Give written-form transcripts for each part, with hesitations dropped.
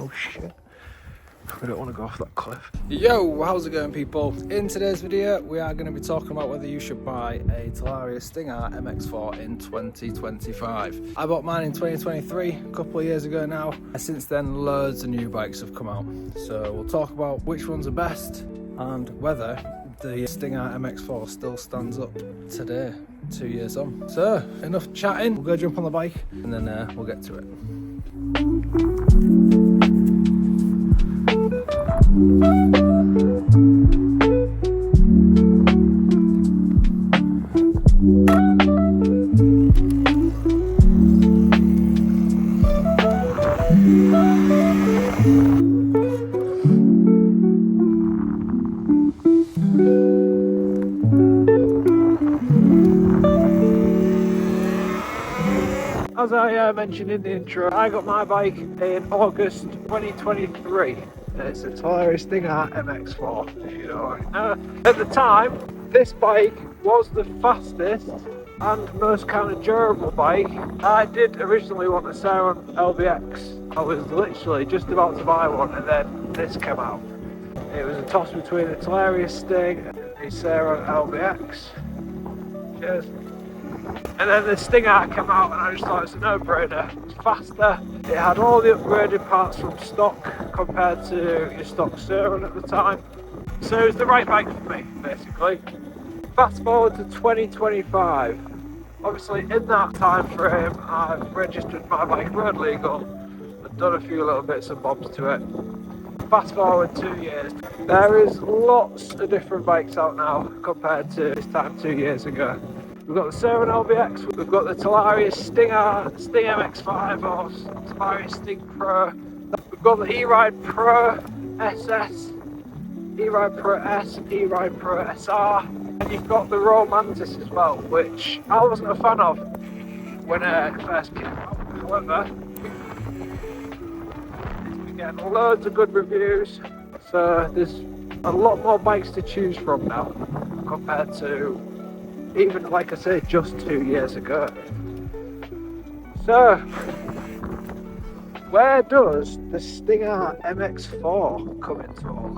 Oh shit. We don't want to go off that cliff. Yo, how's it going, people? In today's video, we are going to be talking about whether you should buy a Talaria Stinger MX4 in 2025. I bought mine in 2023, a couple of years ago now. Since then, loads of new bikes have come out. So we'll talk about which ones are best and whether the Stinger MX4 still stands up today, 2 years on. So, enough chatting. We'll go jump on the bike and then we'll get to it. As I mentioned in the intro, I got my bike in August 2023. It's a Talaria Stinger MX4, if you know. At the time, this bike was the fastest and most kind of durable bike. I did originally want a Saron LBX. I was literally just about to buy one, and then this came out. It was a toss between the Talaria Sting and the Saron LBX. Cheers. And then the Stinger came out and I just thought it's a no-brainer. It was faster, it had all the upgraded parts from stock compared to your stock Saron at the time. So it was the right bike for me, basically. Fast forward to 2025. Obviously in that time frame I've registered my bike road legal and done a few little bits and bobs to it. Fast forward 2 years. There is lots of different bikes out now compared to this time 2 years ago. We've got the Saron LBX, we've got the Talaria Sting MX5 or Talaria Sting Pro, we've got the E-Ride Pro SS, E-Ride Pro S, E-Ride Pro SR, and you've got the Romantis as well, which I wasn't a fan of when it first came out. However, it's been getting loads of good reviews, so there's a lot more bikes to choose from now compared to even, like I say, just 2 years ago. So, where does the Stinger MX4 come into all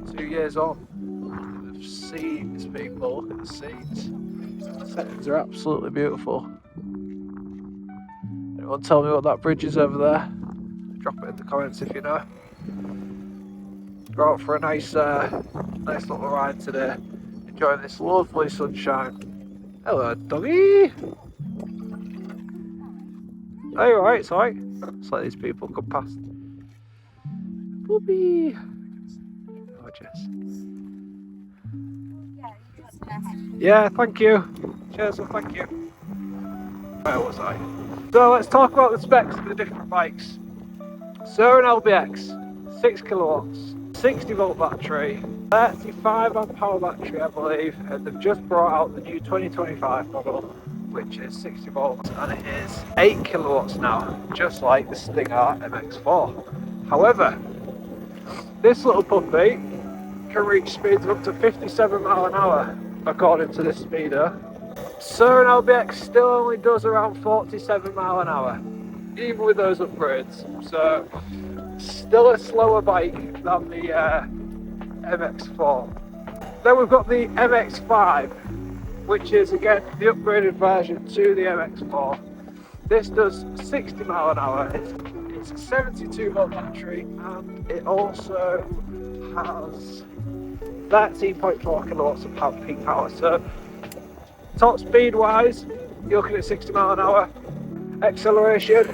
this? 2 years on. The seats, people, look at the seats. The settings are absolutely beautiful. Anyone tell me what that bridge is over there? Drop it in the comments if you know. Go out for a nice little ride today. Enjoying this lovely sunshine. Hello, doggy. Are you alright? It's alright. Let's let these people come past. Booby. Oh, Jess. Yeah, thank you. Cheers, well, thank you. Where was I? So let's talk about the specs of the different bikes. Saron LBX, 6 kilowatts, 60 volt battery, 35 amp hour battery I believe, and they've just brought out the new 2025 model which is 60 volts and it is 8 kilowatts now, just like the Stinger MX4. However, this little puppy can reach speeds of up to 57 mile an hour according to this speeder. Saron LBX still only does around 47 mile an hour, even with those upgrades, so still a slower bike than the MX4. Then we've got the MX5, which is again the upgraded version to the MX4. This does 60 mile an hour. It's a 72 volt battery and it also has 13.4 kilowatts of peak power. So top speed wise, you're looking at 60 mile an hour. Acceleration,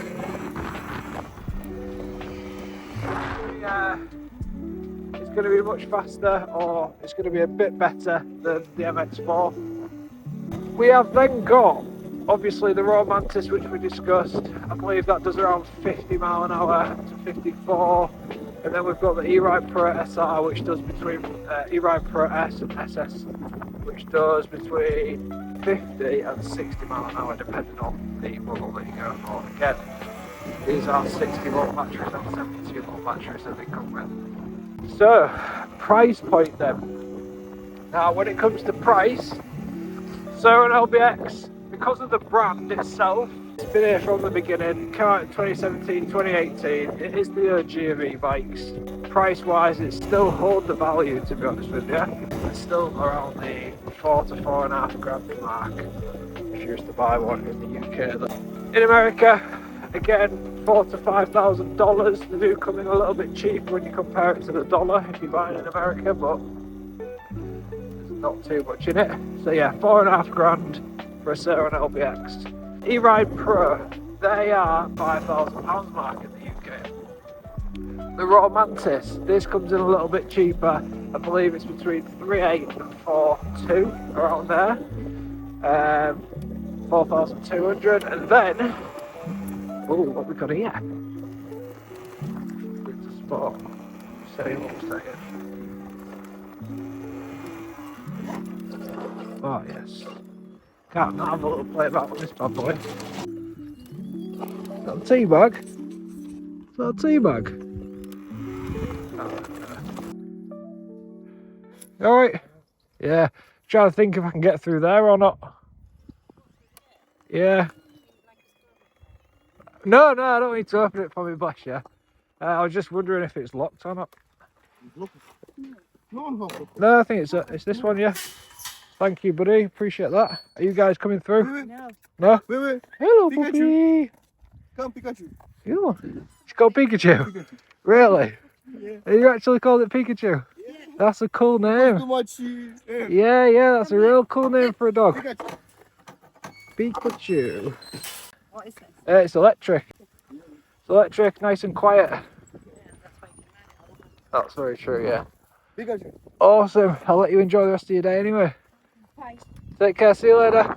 it's going to be much faster, or it's going to be a bit better than the MX4. We have then got obviously the Romantis, which we discussed. I believe that does around 50 mile an hour to 54, and then we've got the E-Ride Pro SR, which does between E-Ride Pro S and SS, which does between 50 and 60 mile an hour depending on the model that you go for. Again, these are 60 volt batteries and 72 volt batteries that they come with. So, price point then. Now when it comes to price, Saron LBX, because of the brand itself, It's been here from the beginning, came out in 2017, 2018. It is the OG of e-bikes. Price wise, it still holds the value, to be honest with you. It's still around the 4 to 4.5 grand mark if you was to buy one in the UK. In America, again, $4,000 to $5,000. They do come in a little bit cheaper when you compare it to the dollar if you buy it in America, but there's not too much in it. So yeah, 4.5 grand for a Saron LBX. E-Ride Pro, they are £5,000 mark in the UK. The Romantis, this comes in a little bit cheaper. I believe it's between 3.8 and 4.2, around there. 4,200, and then, oh, what we got here? It's a sport. Say one second. Oh yes. Can't have a little play about with this bad boy. Is that a tea bag? Is that a tea bag? Oh, alright? Yeah. Trying to think if I can get through there or not. Yeah. No, I don't need to open it for me, bless you. I was just wondering if it's locked or not. No, I think it's this one, yeah. Thank you, buddy. Appreciate that. Are you guys coming through? No. No? Wait. Hello, Pikachu. puppy. Come, Pikachu. You. It's called Pikachu. Pikachu. Really? Yeah. You actually called it Pikachu? Yeah. That's a cool Too name. much. Yeah, that's a real cool name for a dog. Pikachu. Pikachu. What is this? It's electric. It's electric, nice and quiet. Yeah, that's why you can manage it. That's very true, yeah. Pikachu. Awesome. I'll let you enjoy the rest of your day anyway. Bye. Take care, see you later.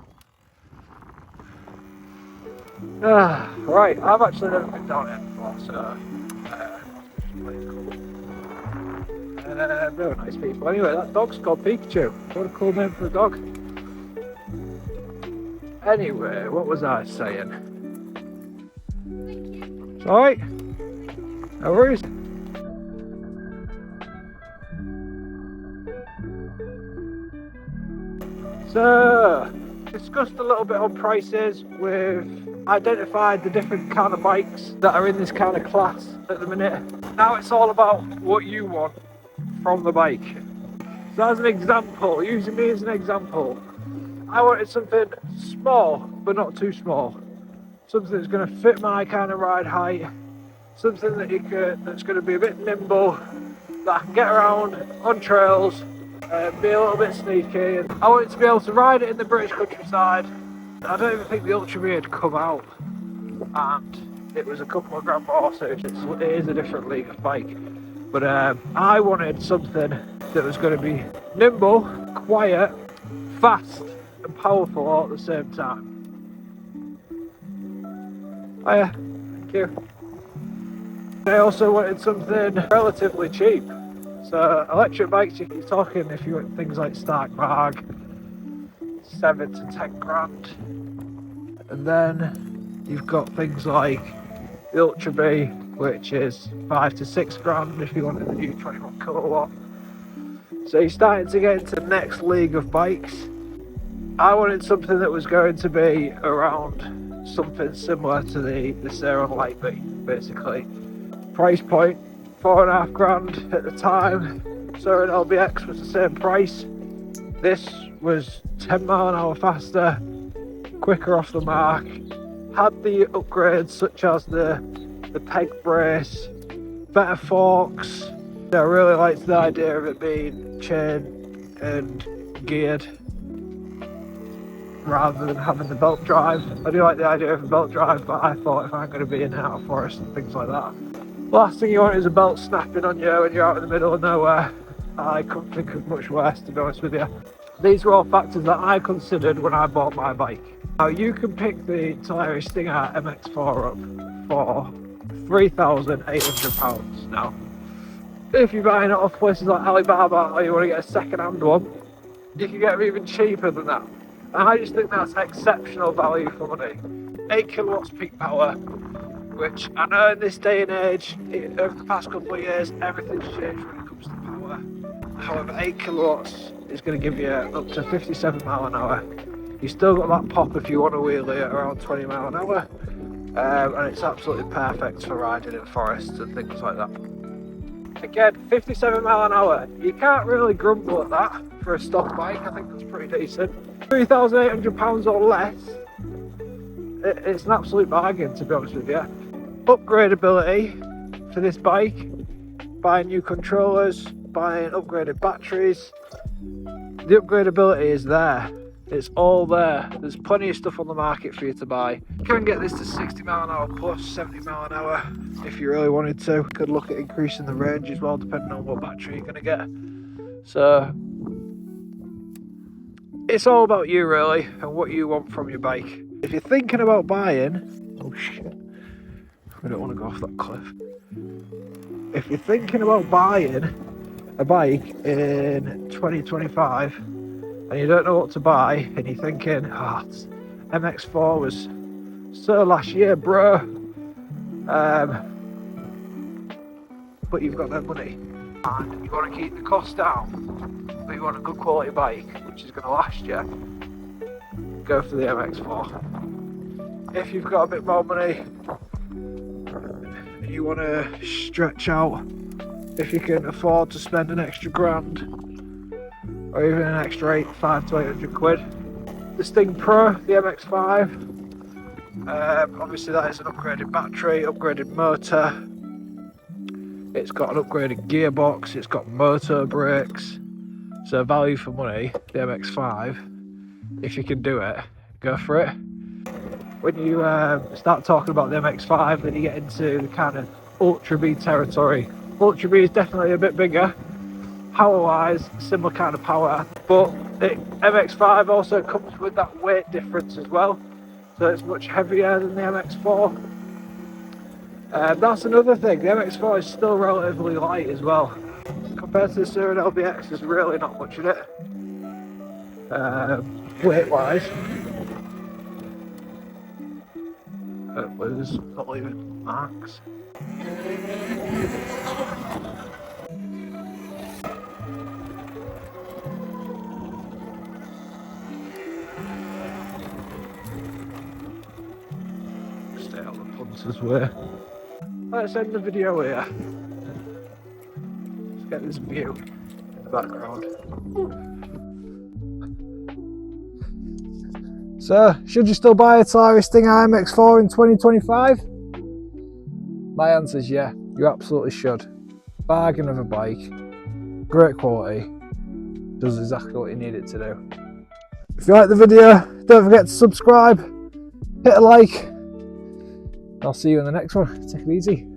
Right, I've actually never been down here before, so really cool. Really nice people. Anyway, that dog's called Pikachu. What a cool name for a dog. Anyway, what was I saying? It's alright. No worries. So, discussed a little bit on prices. We've identified the different kind of bikes that are in this kind of class at the minute. Now it's all about what you want from the bike. So as an example, using me as an example, I wanted something small but not too small. Something that's going to fit my kind of ride height. Something that that's going to be a bit nimble, that I can get around on trails. Be a little bit sneaky. And I wanted to be able to ride it in the British countryside. I don't even think the Ultra B had come out, and it was a couple of grand more, so it is a different league of bike. But I wanted something that was going to be nimble, quiet, fast and powerful all at the same time. Hiya, thank you. I also wanted something relatively cheap. So electric bikes, you're talking, if you want things like Stark Bag, 7 to 10 grand. And then you've got things like the Ultra B, which is 5 to 6 grand if you wanted the new 21 kilowatt. So you're starting to get into the next league of bikes. I wanted something that was going to be around something similar to the Saron Light B, basically. Price point, 4.5 grand at the time. Saron LBX was the same price. This was 10 mile an hour faster, quicker off the mark, had the upgrades such as the peg brace, better forks. I really liked the idea of it being chain and geared rather than having the belt drive. I do like the idea of a belt drive, but I thought if I'm going to be in and out of forest and things like that, last thing you want is a belt snapping on you when you're out in the middle of nowhere. I couldn't think of much worse, to be honest with you. These were all factors that I considered when I bought my bike. Now you can pick the Talaria Stinger MX4 up for £3,800 now. If you're buying it off places like Alibaba or you want to get a second-hand one, you can get them even cheaper than that. And I just think that's exceptional value for money. 8 kilowatts peak power, which I know in this day and age, over the past couple of years, everything's changed when it comes to power. However, 8 kilowatts is going to give you up to 57 mile an hour. You still got that pop if you want to wheel it around 20 mile an hour, and it's absolutely perfect for riding in forests and things like that. Again, 57 mile an hour. You can't really grumble at that for a stock bike. I think that's pretty decent. £3,800 or less. It's an absolute bargain, to be honest with you. Upgradability for this bike, buying new controllers, buying upgraded batteries. The upgradability is there. It's all there. There's plenty of stuff on the market for you to buy. You can get this to 60 mile an hour plus 70 mile an hour if you really wanted to. Could look at increasing the range as well, depending on what battery you're going to get. So it's all about you really, and what you want from your bike. If you're thinking about buying, oh shit, we don't want to go off that cliff. If you're thinking about buying a bike in 2025 and you don't know what to buy, and you're thinking, MX4 was so last year, bro, but you've got no money and you want to keep the cost down, but you want a good quality bike which is going to last you, go for the MX4. If you've got a bit more money and you want to stretch out, if you can afford to spend an extra grand or even an extra 500 to 800 quid, the Sting Pro, the MX5, obviously that is an upgraded battery, upgraded motor, it's got an upgraded gearbox, it's got motor brakes, so value for money, the MX5. If you can do it, go for it. When you start talking about the MX5, then you get into the kind of Ultra B territory. Ultra B is definitely a bit bigger, power wise, similar kind of power, but the MX5 also comes with that weight difference as well, so it's much heavier than the MX4. That's another thing, the MX4 is still relatively light as well. Compared to the Surin LBX, there's really not much in it, weight wise. Hopefully there's not leaving marks. Stay out of the punter's way. Let's end the video here. Let's get this view in the background. So, should you still buy a Talaria MX4 in 2025? My answer is yeah, you absolutely should. Bargain of a bike, great quality, does exactly what you need it to do. If you like the video, don't forget to subscribe, hit a like, and I'll see you in the next one. Take it easy.